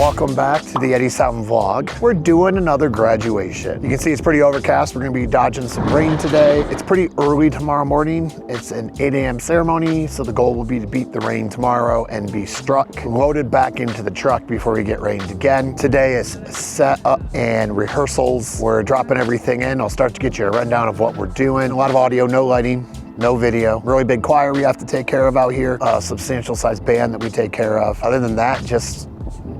Welcome back to the Eddie Sound vlog. We're doing another graduation. You can see it's pretty overcast. We're gonna be dodging some rain today. It's pretty early tomorrow morning. It's an 8 a.m. ceremony, so the goal will be to beat the rain tomorrow and be struck, loaded back into the truck before we get rained again. Today is set up and rehearsals. We're dropping everything in. I'll start to get you a rundown of what we're doing. A lot of audio, no lighting. No video. Really big choir we have to take care of out here. A substantial sized band that we take care of. Other than that, just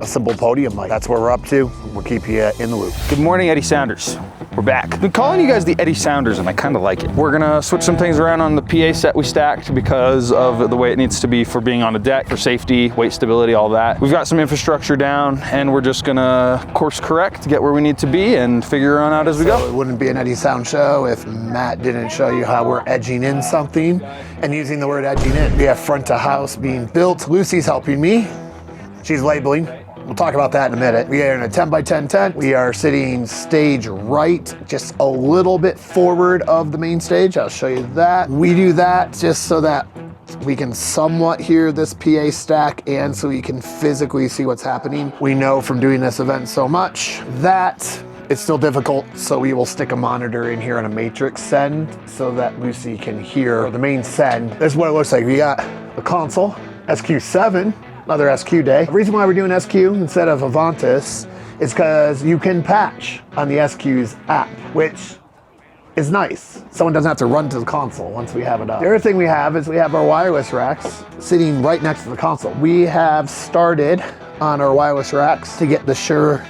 a simple podium mic. That's what we're up to. We'll keep you in the loop. Good morning, Eddie Sounders. We're back. I've been calling you guys the Eddie Sounders and I kind of like it. We're gonna switch some things around on the PA set we stacked because of the way it needs to be for being on a deck, for safety, weight stability, all that. We've got some infrastructure down and we're just gonna course correct to get where we need to be and figure on out as we go. It wouldn't be an Eddie Sound show if Matt didn't show you how we're edging in something and using the word edging in. We have front to house being built. Lucy's helping me. She's labeling. We'll talk about that in a minute. We are in a 10 by 10 tent. We are sitting stage right, just a little bit forward of the main stage. I'll show you that. We do that just so that we can somewhat hear this PA stack and so we can physically see what's happening. We know from doing this event so much that it's still difficult, so we will stick a monitor in here on a matrix send so that Lucy can hear the main send. This is what it looks like. We got a console, SQ7, another SQ day. The reason why we're doing SQ instead of Avantis is because you can patch on the SQ's app, which is nice. Someone doesn't have to run to the console once we have it up. The other thing we have is we have our wireless racks sitting right next to the console. We have started on our wireless racks to get the Shure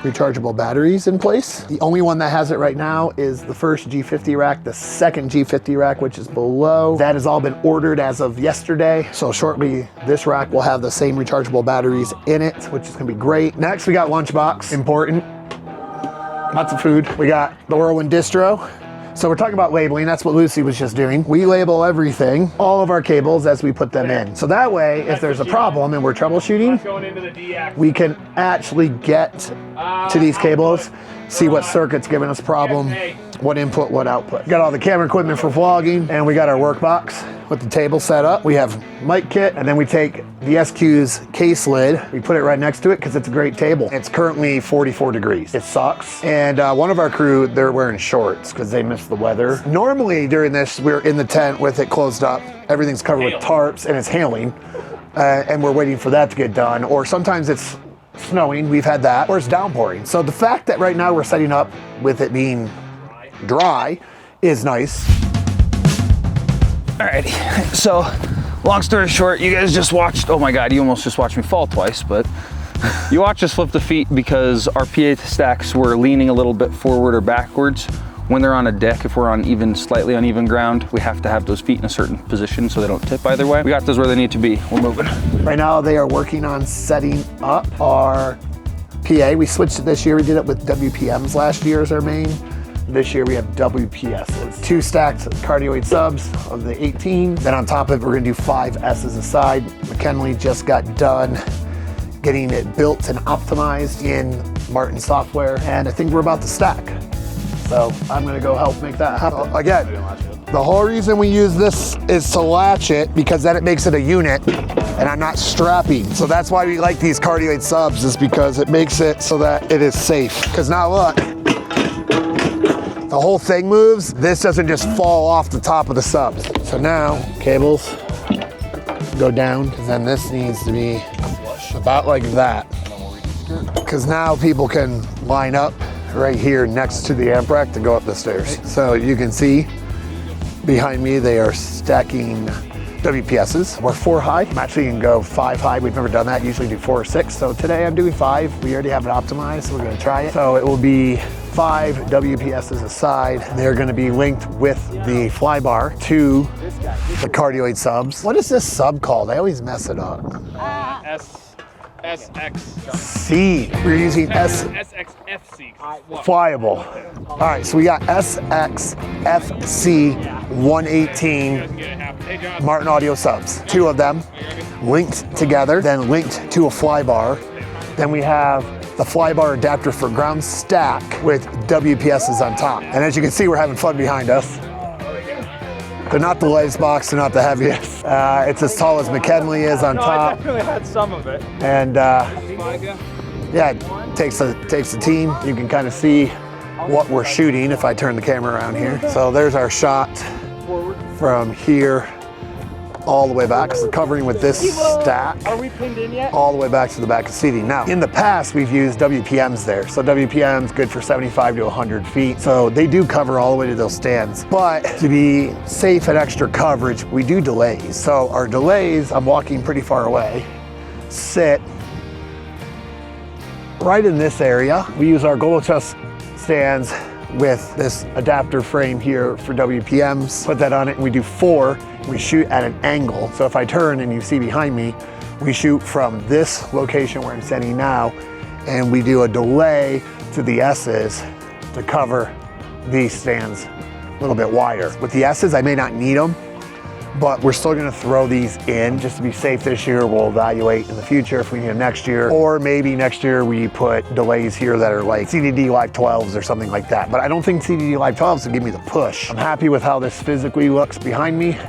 rechargeable batteries in place. The only one that has it right now is the first G50 rack, the second G50 rack, which is below. That has all been ordered as of yesterday. So shortly, this rack will have the same rechargeable batteries in it, which is gonna be great. Next, we got lunchbox, important. Lots of food. We got the Whirlwind distro. So we're talking about labeling, that's what Lucy was just doing. We label everything, all of our cables as we put them in. So that way, if there's a problem and we're troubleshooting, we can actually get to these cables, see what circuit's giving us problem, what input, what output. Got all the camera equipment for vlogging, and we got our workbox with the table set up. We have mic kit, and then we take the SQ's case lid, we put it right next to it because it's a great table. It's currently 44 degrees. It sucks. And one of our crew, they're wearing shorts because they missed the weather. Normally during this, we're in the tent with it closed up. Everything's covered with tarps and it's hailing. And we're waiting for that to get done. Or sometimes it's snowing, we've had that, or it's downpouring. So the fact that right now we're setting up with it being dry is nice. Alrighty, so long story short, you guys just watched, oh my God, you almost just watched me fall twice, but you watched us flip the feet because our PA stacks were leaning a little bit forward or backwards. When they're on a deck, if we're on slightly uneven ground, we have to have those feet in a certain position so they don't tip either way. We got those where they need to be. We're moving. Right now they are working on setting up our PA. We switched it this year. We did it with WPMs last year as our main. This year we have WPSs. 2 stacked cardioid subs of the 18. Then on top of it, we're gonna do 5 S's aside. McKinley just got done getting it built and optimized in Martin software. And I think we're about to stack. So I'm gonna go help make that happen. Again, the whole reason we use this is to latch it because then it makes it a unit and I'm not strapping. So that's why we like these cardioid subs, is because it makes it so that it is safe. Because now look, the whole thing moves. This doesn't just fall off the top of the subs. So now cables go down, because then this needs to be about like that. Because now people can line up right here next to the amp rack to go up the stairs. So you can see behind me, they are stacking WPSs. We're 4 high. I'm actually gonna go 5 high. We've never done that. Usually do 4 or 6. So today I'm doing 5. We already have it optimized, so we're gonna try it. So it will be 5 WPSs aside. They're gonna be linked with the flybar to the cardioid subs. What is this sub called? I always mess it up. SXC. We're using SXFC. Flyable. All right, so we got SXFC 118 Martin Audio subs. 2 of them linked together, then linked to a flybar. Then we have the flybar adapter for ground stack with WPSs on top. And as you can see, we're having fun behind us. They're not the lightest box, they're not the heaviest. It's as tall as McKinley is on top. I definitely had some of it. And yeah, it takes a team. You can kind of see what we're shooting if I turn the camera around here. So there's our shot from here all the way back. So covering with this stack. Are we pinned in yet? All the way back to the back of seating. Now, in the past, we've used WPMs there. So WPM's good for 75 to 100 feet. So they do cover all the way to those stands. But to be safe and extra coverage, we do delays. So our delays, I'm walking pretty far away, sit right in this area. We use our Golo chest stands with this adapter frame here for WPMs. Put that on it and we do 4. We shoot at an angle. So if I turn and you see behind me, we shoot from this location where I'm standing now, and we do a delay to the S's to cover these stands a little bit wider. With the S's, I may not need them, but we're still gonna throw these in just to be safe this year. We'll evaluate in the future if we need them next year, or maybe next year we put delays here that are like CDD Live 12s or something like that. But I don't think CDD Live 12s will give me the push. I'm happy with how this physically looks behind me.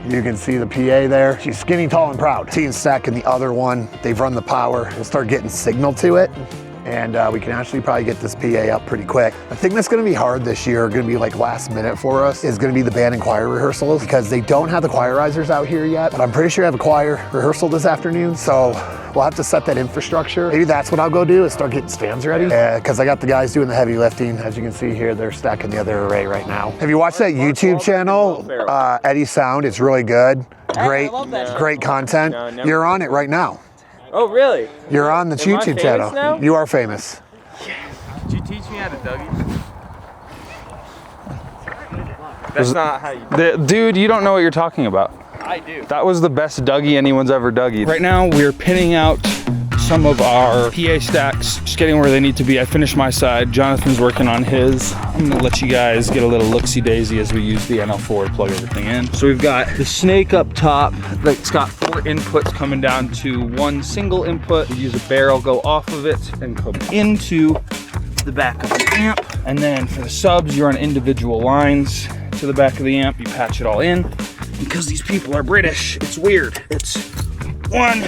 You can see the PA there. She's skinny, tall, and proud. Seeing stack in the other one, they've run the power. We'll start getting signal to it, and we can actually probably get this PA up pretty quick. The thing that's gonna be hard this year, gonna be like last minute for us, is gonna be the band and choir rehearsals, because they don't have the choirizers out here yet, but I'm pretty sure I have a choir rehearsal this afternoon, so we'll have to set that infrastructure. Maybe that's what I'll go do, is start getting stands ready, because I got the guys doing the heavy lifting. As you can see here, they're stacking the other array right now. Have you watched that YouTube channel, Eddie Sound? It's really good. Great content. You're on it right now. Oh, really? You're on the YouTube channel. Now? You are famous. Did you teach me how to Dougie? That's not how you do Dude, you don't know what you're talking about. I do. That was the best Dougie anyone's ever Dougied. Right now, we're pinning out some of our PA stacks, just getting where they need to be. I finished my side. Jonathan's working on his. I'm gonna let you guys get a little look-see-daisy as we use the NL4 to plug everything in. So we've got the snake up top that's got 4 inputs coming down to 1 single input. We use a barrel, go off of it, and come into the back of the amp. And then for the subs, you run individual lines to the back of the amp. You patch it all in. Because these people are British, it's weird. It's 1,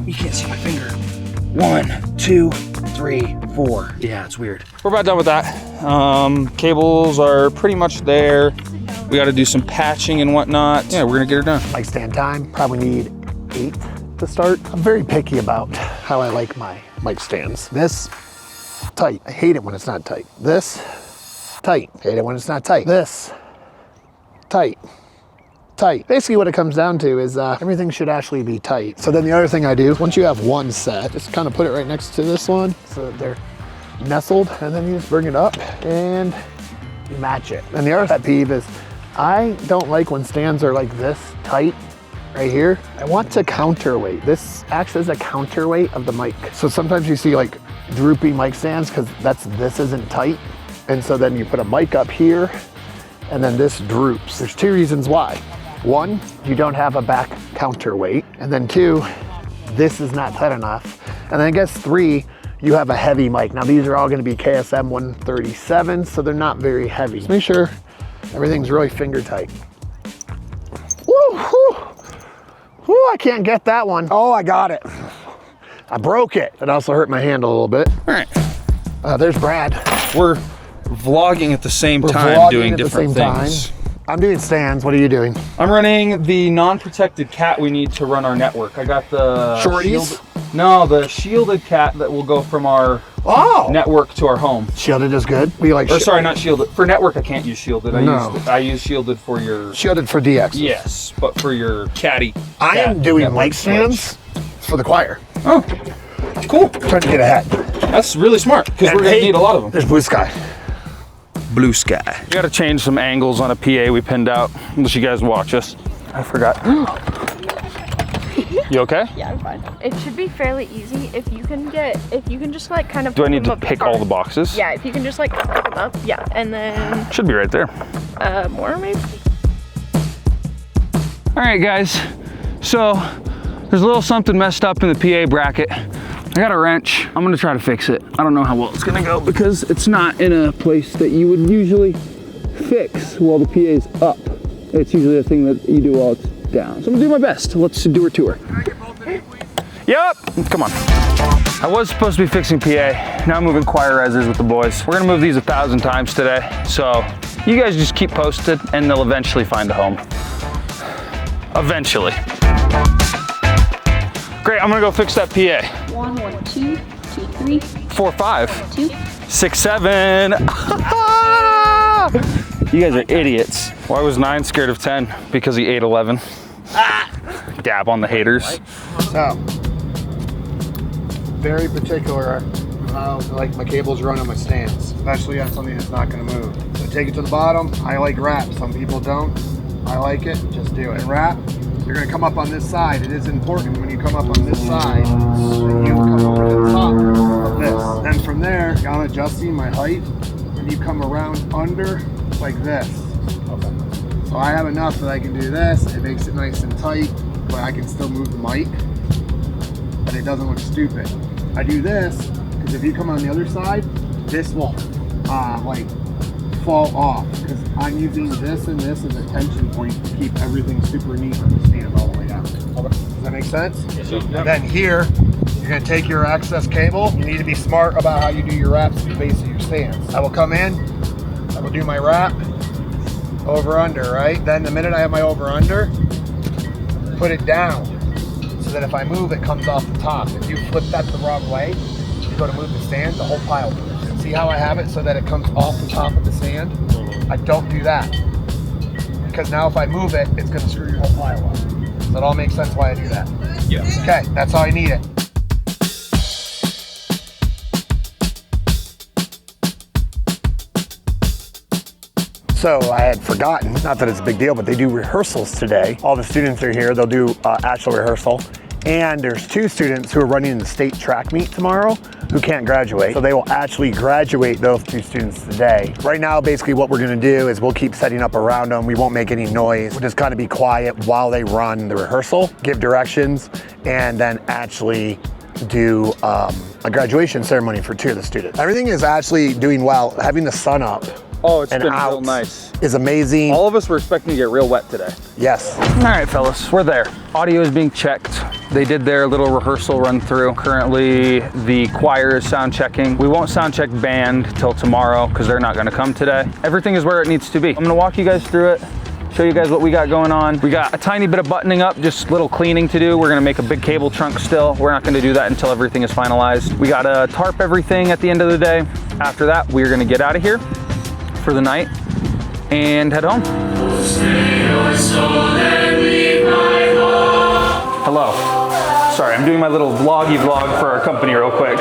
you can't see my finger. 1, 2, 3, 4. Yeah, it's weird. We're about done with that. Cables are pretty much there. We got to do some patching and whatnot. Yeah, we're gonna get her done. Mic stand time, probably need 8 to start. I'm very picky about how I like my mic stands. This, tight. I hate it when it's not tight. This, tight. Hate it when it's not tight. This, tight. Tight. Basically what it comes down to is everything should actually be tight. So then the other thing I do, once you have one set, just kind of put it right next to this one so that they're nestled, and then you just bring it up and you match it. And the other pet peeve is I don't like when stands are like this tight right here. I want to counterweight. This acts as a counterweight of the mic. So sometimes you see like droopy mic stands because this isn't tight. And so then you put a mic up here and then this droops. There's 2 reasons why. 1, you don't have a back counterweight. And then 2, this is not tight enough. And then I guess 3, you have a heavy mic. Now these are all gonna be KSM 137, so they're not very heavy. Just make sure everything's really finger tight. Woo, woo. Woo, I can't get that one. Oh, I got it. I broke it. It also hurt my hand a little bit. All right. There's Brad. We're vlogging at the same time, doing different things. I'm doing stands. What are you doing? I'm running the non-protected cat we need to run our network. I got the shorties? The shielded cat that will go from our network to our home. Shielded is good. We like. Or sorry, not shielded. For network, I can't use shielded. I use shielded for your. Shielded for DX. Yes, but for your catty. I am doing mic stands for the choir. Oh, cool. Trying to get ahead. That's really smart because we're gonna need a lot of them. There's blue sky. Blue sky. We gotta change some angles on a PA we pinned out, unless you guys watch us. I forgot. You okay? Yeah, I'm fine. It should be fairly easy if you can just like kind of. Do I need to pick all the boxes? Yeah, if you can just like pick them up. Yeah, and then. Should be right there. More maybe. All right, guys. So there's a little something messed up in the PA bracket. I got a wrench. I'm gonna try to fix it. I don't know how well it's gonna go because it's not in a place that you would usually fix while the PA's up. It's usually a thing that you do while it's down. So I'm gonna do my best. Let's do a tour. Can I get both of you, please? Yep, come on. I was supposed to be fixing PA. Now I'm moving choir risers with the boys. We're gonna move these 1,000 times today. So you guys just keep posted and they'll eventually find a home. Eventually. Great, I'm gonna go fix that PA. 1, 1, 2, 2, 3, 4, 5, 2. 6, 7. You guys are idiots. Why was 9 scared of 10? Because he ate 11. Dab on the haters. So, very particular how like my cables run on my stands, especially on something that's not going to move. So take it to the bottom. I like wrap. Some people don't. I like it. Just do it. Wrap. You're going to come up on this side. It is important when you come up on this side that you come over to the top of this. Then from there, I'm adjusting my height, and you come around under like this. Okay. So I have enough that I can do this. It makes it nice and tight, but I can still move the mic, but it doesn't look stupid. I do this because if you come on the other side, this will like fall off because I'm using this and this as a tension point to keep everything super neat on the stand all the way down. Does that make sense? Yes, sir. And then here, you're going to take your access cable. You need to be smart about how you do your wraps at the base of your stands. I will come in, I will do my wrap, over under, right? Then the minute I have my over under, put it down so that if I move, it comes off the top. If you flip that the wrong way, you go to move the stand, the whole pile moves. See how I have it so that it comes off the top of the stand? I don't do that. Because now if I move it, it's gonna screw your whole pile up. Does that all make sense why I do that? Yeah. Okay, that's how I need it. So I had forgotten, not that it's a big deal, but they do rehearsals today. All the students are here, they'll do actual rehearsal. And there's 2 students who are running in the state track meet tomorrow who can't graduate. So they will actually graduate those 2 students today. Right now, basically what we're gonna do is we'll keep setting up around them. We won't make any noise. We'll just kind of be quiet while they run the rehearsal, give directions, and then actually do a graduation ceremony for 2 of the students. Everything is actually doing well. Having the sun up Oh, it's and been out real nice. is amazing. All of us were expecting to get real wet today. Yes. All right, fellas, we're there. Audio is being checked. They did their little rehearsal run through. Currently, the choir is sound checking. We won't sound check band till tomorrow because they're not gonna come today. Everything is where it needs to be. I'm gonna walk you guys through it, show you guys what we got going on. We got a tiny bit of buttoning up, just little cleaning to do. We're gonna make a big cable trunk still. We're not gonna do that until everything is finalized. We gotta tarp everything at the end of the day. After that, we're gonna get out of here for the night and head home. Hello. Sorry, I'm doing my little vloggy vlog for our company real quick.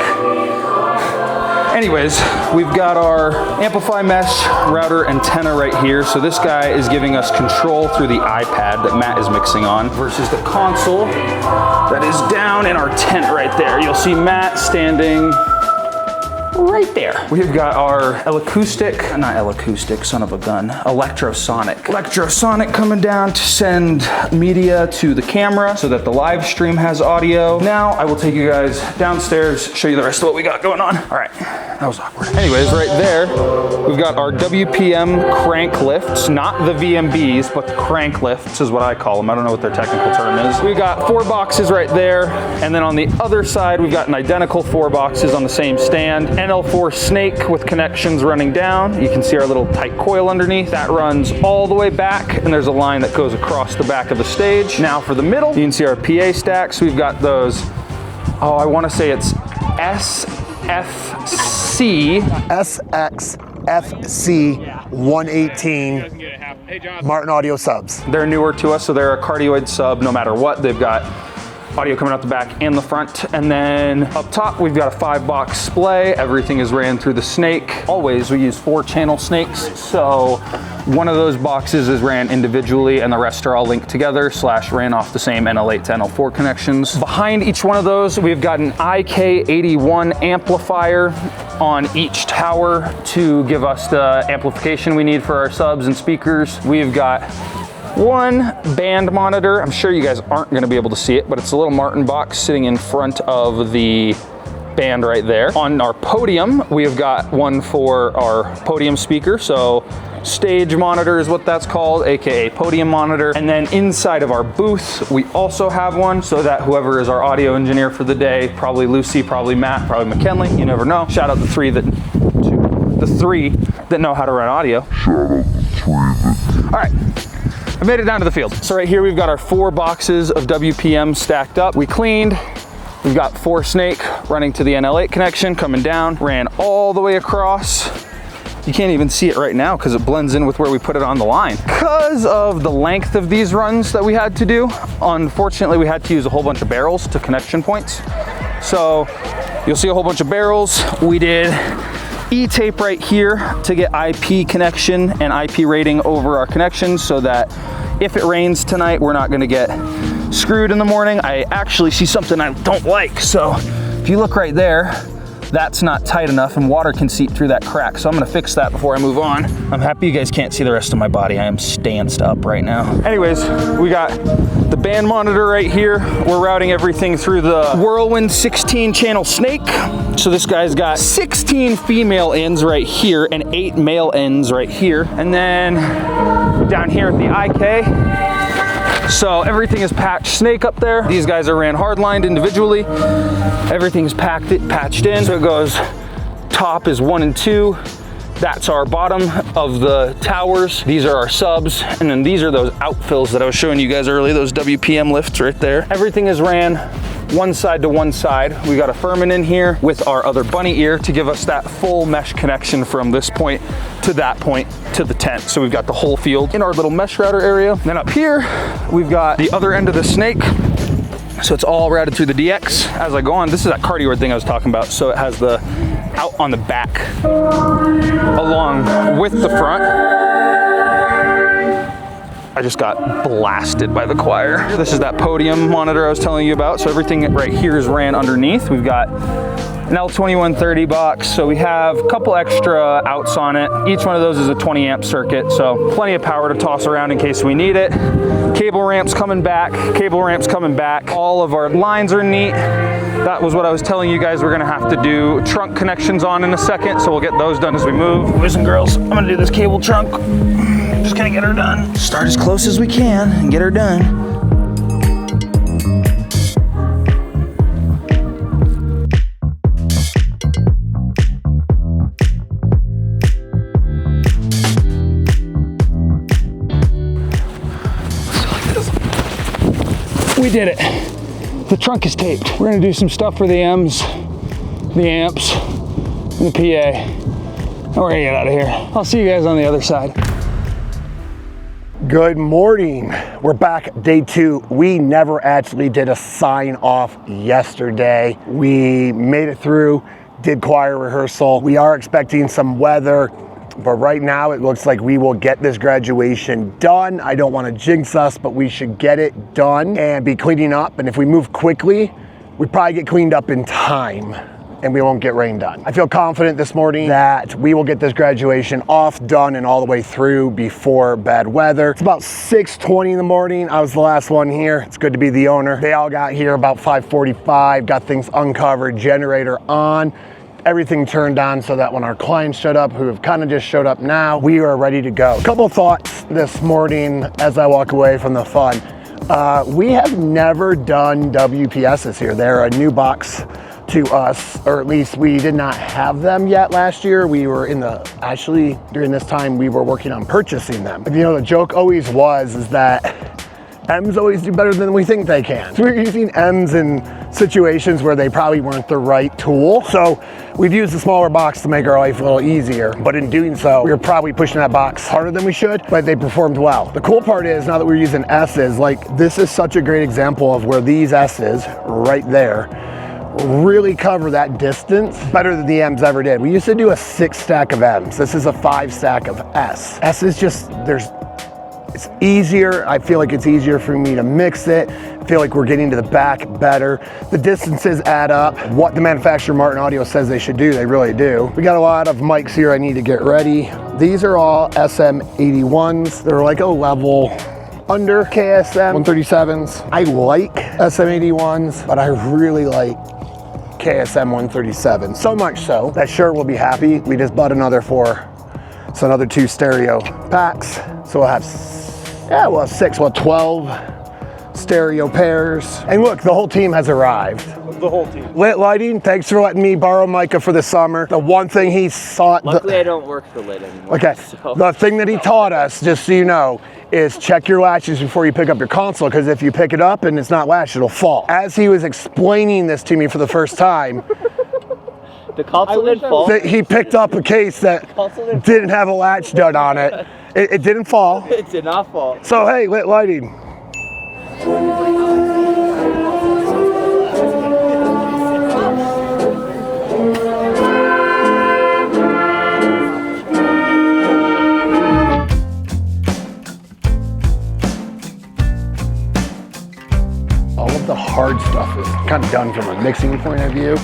Anyways, we've got our Amplify Mesh router antenna right here. So this guy is giving us control through the iPad that Matt is mixing on versus the console that is down in our tent right there. You'll see Matt standing right there. We've got our electrosonic coming down to send media to the camera so that the live stream has audio. Now I will take you guys downstairs, show you the rest of what we got going on. All right, that was awkward. Anyways, right there, we've got our WPM crank lifts, not the VMBs, but the crank lifts is what I call them. I don't know what their technical term is. We got 4 boxes right there. And then on the other side, we've got an identical 4 boxes on the same stand. NL4 snake with connections running down. You can see our little tight coil underneath. That runs all the way back, and there's a line that goes across the back of the stage. Now for the middle, you can see our PA stacks. We've got those, I want to say it's SFC 118 Martin Audio subs. They're newer to us, so they're a cardioid sub no matter what. They've got audio coming out the back and the front. And then up top, we've got a 5-box splay. Everything is ran through the snake. Always, we use 4-channel snakes. So one of those boxes is ran individually and the rest are all linked together / ran off the same NL8 to NL4 connections. Behind each one of those, we've got an IK81 amplifier on each tower to give us the amplification we need for our subs and speakers. We've got 1 band monitor. I'm sure you guys aren't gonna be able to see it, but it's a little Martin box sitting in front of the band right there. On our podium, we have got one for our podium speaker. So stage monitor is what that's called, AKA podium monitor. And then inside of our booth, we also have one so that whoever is our audio engineer for the day, probably Lucy, probably Matt, probably McKinley, you never know. Shout out the three that know how to run audio. All right, I made it down to the field. So right here, we've got our 4 boxes of WPM stacked up. We cleaned. We've got 4 snake running to the NL8 connection, coming down, ran all the way across. You can't even see it right now because it blends in with where we put it on the line. Because of the length of these runs that we had to do, unfortunately, we had to use a whole bunch of barrels to connection points. So you'll see a whole bunch of barrels. We did E-tape right here to get IP connection and IP rating over our connections so that if it rains tonight, we're not gonna get screwed in the morning. I actually see something I don't like. So if you look right there, that's not tight enough and water can seep through that crack. So I'm gonna fix that before I move on. I'm happy you guys can't see the rest of my body. I am stanced up right now. Anyways, we got the band monitor right here. We're routing everything through the Whirlwind 16 channel snake. So this guy's got 16 female ends right here and 8 male ends right here. And then down here at the IK, so everything is patched snake up there. These guys are ran hardlined individually. Everything's patched in. So it goes, top is 1 and 2. That's our bottom of the towers. These are our subs. And then these are those outfills that I was showing you guys earlier, those WPM lifts right there. Everything is ran one side to one side. We got a Furman in here with our other bunny ear to give us that full mesh connection from this point to that point to the tent. So we've got the whole field in our little mesh router area. And then up here, we've got the other end of the snake. So it's all routed through the DX as I go on. This is that cardioid thing I was talking about. So it has the out on the back along with the front. I just got blasted by the choir. This is that podium monitor I was telling you about. So everything right here is ran underneath. We've got an L2130 box. So we have a couple extra outs on it. Each one of those is a 20 amp circuit. So plenty of power to toss around in case we need it. Cable ramps coming back, cable ramps coming back. All of our lines are neat. That was what I was telling you guys we're gonna have to do trunk connections on in a second. So we'll get those done as we move. Boys and girls, I'm gonna do this cable trunk. Just gonna get her done. Start as close as we can and get her done. We did it. The trunk is taped. We're gonna do some stuff for the M's, the amps, and the PA. And we're gonna get out of here. I'll see you guys on the other side. Good morning. We're back day 2. We never actually did a sign off yesterday. We made it through, did choir rehearsal. We are expecting some weather, but right now it looks like we will get this graduation done. I don't want to jinx us, but we should get it done and be cleaning up. And if we move quickly, we probably get cleaned up in time and we won't get rained on. I feel confident this morning that we will get this graduation off, done, and all the way through before bad weather. It's about 6:20 in the morning. I was the last one here. It's good to be the owner. They all got here about 5:45, got things uncovered, generator on, everything turned on so that when our clients showed up, who have kind of just showed up now, we are ready to go. A couple thoughts this morning as I walk away from the fun. We have never done WPSs here. They're a new box to us, or at least we did not have them yet last year. We were actually during this time we were working on purchasing them. You know, the joke always is that M's always do better than we think they can. So we're using M's in situations where they probably weren't the right tool. So we've used a smaller box to make our life a little easier. But in doing so, we were probably pushing that box harder than we should, but they performed well. The cool part is now that we're using S's, like this is such a great example of where these S's right there really cover that distance better than the M's ever did. We used to do a 6 stack of M's. This is a 5 stack of S. S is just, it's easier. I feel like it's easier for me to mix it. I feel like we're getting to the back better. The distances add up. What the manufacturer Martin Audio says they should do, they really do. We got a lot of mics here I need to get ready. These are all SM81s. They're like a level under KSM 137s. I like SM81s, but I really like KSM 137. So much so that sure we'll be happy. We just bought another 4. So another 2 stereo packs. So we'll have 6, 12 stereo pairs. And look, the whole team has arrived. The whole team. Lit Lighting, thanks for letting me borrow Micah for the summer. The one thing he sought. Luckily, I don't work for Lit anymore. Okay, so. the thing that he taught us, just so you know, is check your latches before you pick up your console, because if you pick it up and it's not latched, it'll fall. As he was explaining this to me for the first time, The console didn't fall? he picked up a case that didn't have a latch done on it. It didn't fall. It did not fall. So hey, Lit Lighting. All of the hard stuff is kind of done from a mixing point of view.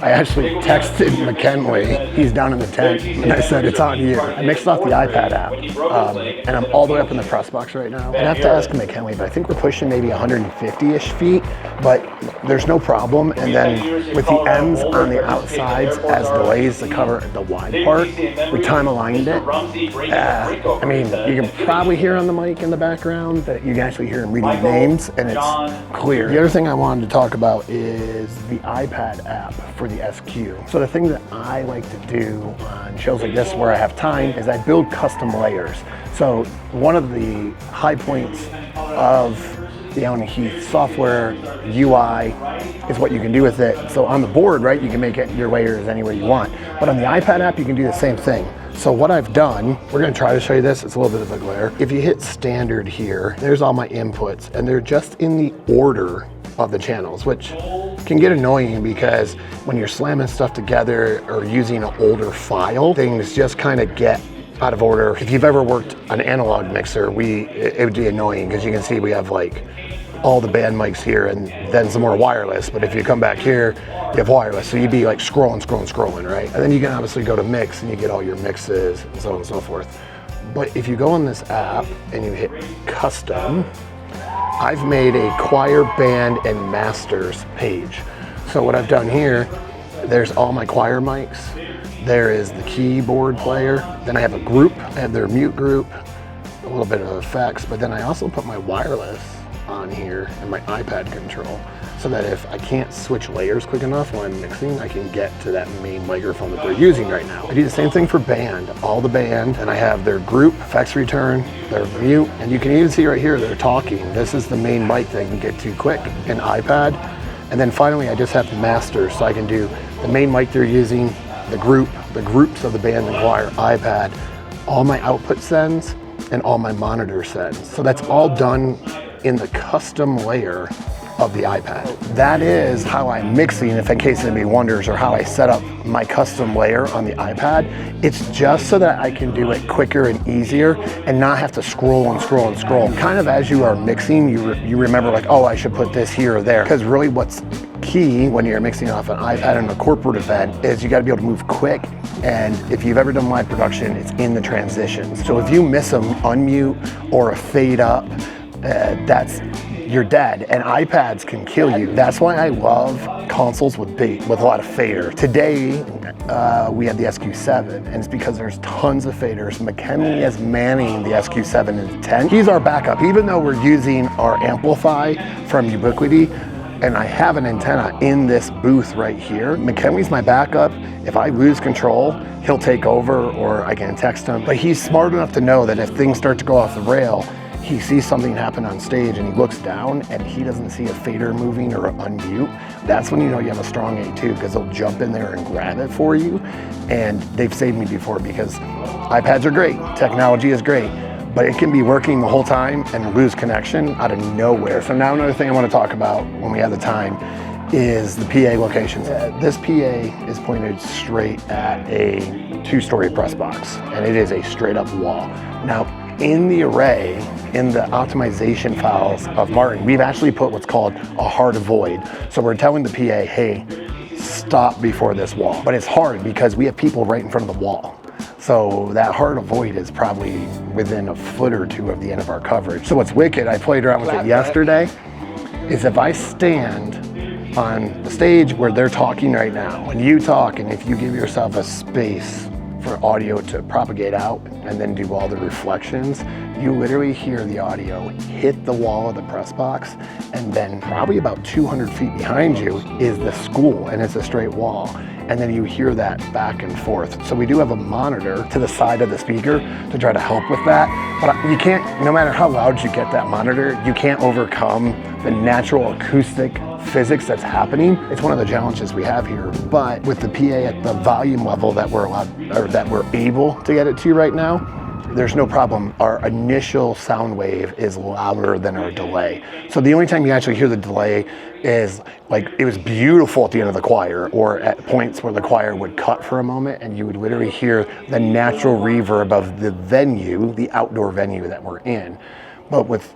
I actually texted McKinley, he's down in the tent, and I said, it's on you. I mixed off the iPad app, and I'm all the way up in the press box right now. I'd have to ask McKinley, but I think we're pushing maybe 150-ish feet, but there's no problem. And then with the ends on the outsides as delays to cover the wide part, we time aligned it. I mean, you can probably hear on the mic in the background that you can actually hear him reading names, and it's clear. The other thing I wanted to talk about is the iPad app for the SQ. So the thing that I like to do on shows like this where I have time is I build custom layers. So one of the high points of the Allen & Heath software UI is what you can do with it. So on the board, right, you can make it your layers anywhere you want. But on the iPad app, you can do the same thing. So what I've done, we're gonna try to show you this, it's a little bit of a glare. If you hit standard here, there's all my inputs, and they're just in the order of the channels, which can get annoying because when you're slamming stuff together or using an older file, things just kind of get out of order. If you've ever worked an analog mixer, it would be annoying because you can see we have like all the band mics here and then some more wireless. But if you come back here, you have wireless. So you'd be like scrolling, right? And then you can obviously go to mix and you get all your mixes and so on and so forth. But if you go on this app and you hit custom, I've made a choir, band, and masters page. So what I've done here, there's all my choir mics. There is the keyboard player. Then I have a group. I have their mute group, a little bit of effects, but then I also put my wireless on here and my iPad control so that if I can't switch layers quick enough while I'm mixing, I can get to that main microphone that they're using right now. I do the same thing for band, all the band, and I have their group, effects return, their mute, and you can even see right here, they're talking. This is the main mic they can get to quick in iPad. And then finally, I just have the master, so I can do the main mic they're using, the groups of the band and choir, iPad, all my output sends, and all my monitor sends. So that's all done in the custom layer of the iPad. That is how I'm mixing, if in case anybody wonders, or how I set up my custom layer on the iPad. It's just so that I can do it quicker and easier and not have to scroll and scroll and scroll. Kind of as you are mixing, you remember like, oh, I should put this here or there. Because really what's key when you're mixing off an iPad in a corporate event is you gotta be able to move quick. And if you've ever done live production, it's in the transitions. So if you miss an unmute or a fade up, you're dead, and iPads can kill you. That's why I love consoles with a lot of fader. Today, we have the SQ7, and it's because there's tons of faders. McKinley is manning the SQ7 and 10. He's our backup, even though we're using our Amplify from Ubiquiti, and I have an antenna in this booth right here. McKinley's my backup. If I lose control, he'll take over, or I can text him. But he's smart enough to know that if things start to go off the rail, he sees something happen on stage and he looks down and he doesn't see a fader moving or an unmute. That's when you know you have a strong A2, because they'll jump in there and grab it for you. And they've saved me before, because iPads are great, technology is great, but it can be working the whole time and lose connection out of nowhere. So now another thing I want to talk about when we have the time is the PA locations. This PA is pointed straight at a 2-story press box, and it is a straight up wall. Now, in the array, in the optimization files of Martin, we've actually put what's called a hard avoid. So we're telling the PA, hey, stop before this wall. But it's hard because we have people right in front of the wall. So that hard avoid is probably within a foot or two of the end of our coverage. So what's wicked, I played around with it yesterday, is if I stand on the stage where they're talking right now. When you talk, and if you give yourself a space for audio to propagate out and then do all the reflections, you literally hear the audio hit the wall of the press box, and then probably about 200 feet behind you is the school, and it's a straight wall. And then you hear that back and forth. So we do have a monitor to the side of the speaker to try to help with that. But you can't, no matter how loud you get that monitor, you can't overcome the natural acoustic physics that's happening. It's one of the challenges we have here. But with the PA at the volume level that we're allowed, or that we're able to get it to right now, there's no problem. Our initial sound wave is louder than our delay. So the only time you actually hear the delay is like, it was beautiful at the end of the choir, or at points where the choir would cut for a moment and you would literally hear the natural reverb of the venue, the outdoor venue that we're in. But with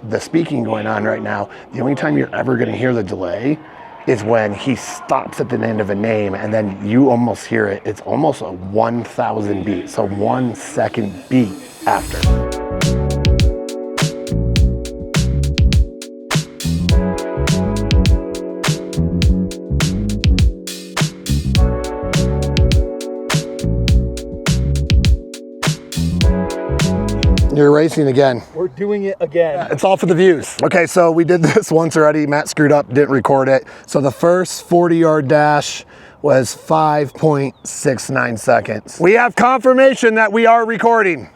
the speaking going on right now, the only time you're ever gonna hear the delay is when he stops at the end of a name, and then you almost hear it. It's almost a 1,000 beat, so 1 second beat after. You're racing again. We're doing it again. It's all for the views. Okay, so we did this once already. Matt screwed up, didn't record it. So the first 40-yard dash was 5.69 seconds. We have confirmation that we are recording.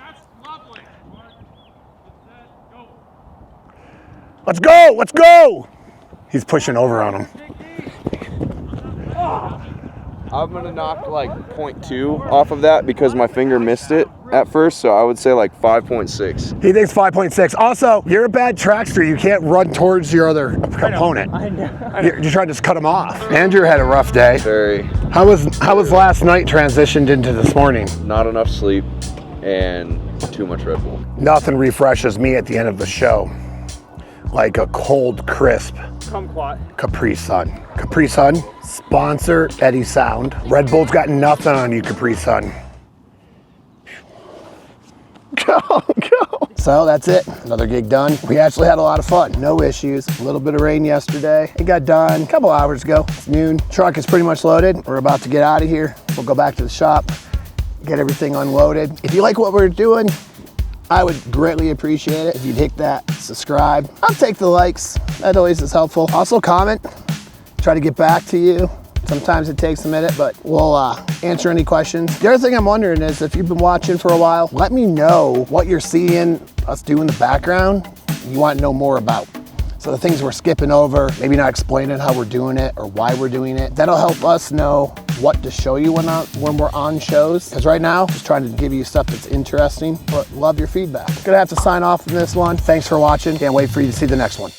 Let's go, let's go. He's pushing over on him. I'm gonna knock like 0.2 off of that because my finger missed it at first, so I would say like 5.6. He thinks 5.6. Also, you're a bad trackster. You can't run towards your other opponent. I know. You're trying to just cut him off. Andrew had a rough day. Very. How was last night transitioned into this morning? Not enough sleep and too much Red Bull. Nothing refreshes me at the end of the show like a cold, crisp Capri Sun. Capri Sun, sponsor Eddie Sound. Red Bull's got nothing on you, Capri Sun. Go, go. So that's it, another gig done. We actually had a lot of fun, no issues. A little bit of rain yesterday. It got done a couple hours ago. It's noon. Truck is pretty much loaded. We're about to get out of here. We'll go back to the shop, get everything unloaded. If you like what we're doing, I would greatly appreciate it if you'd hit that subscribe. I'll take the likes, that always is helpful. Also comment, try to get back to you. Sometimes it takes a minute, but we'll answer any questions. The other thing I'm wondering is, if you've been watching for a while, let me know what you're seeing us do in the background you want to know more about. So the things we're skipping over, maybe not explaining how we're doing it or why we're doing it, that'll help us know what to show you when we're on shows. Because right now, just trying to give you stuff that's interesting, but love your feedback. Gonna have to sign off from this one. Thanks for watching. Can't wait for you to see the next one.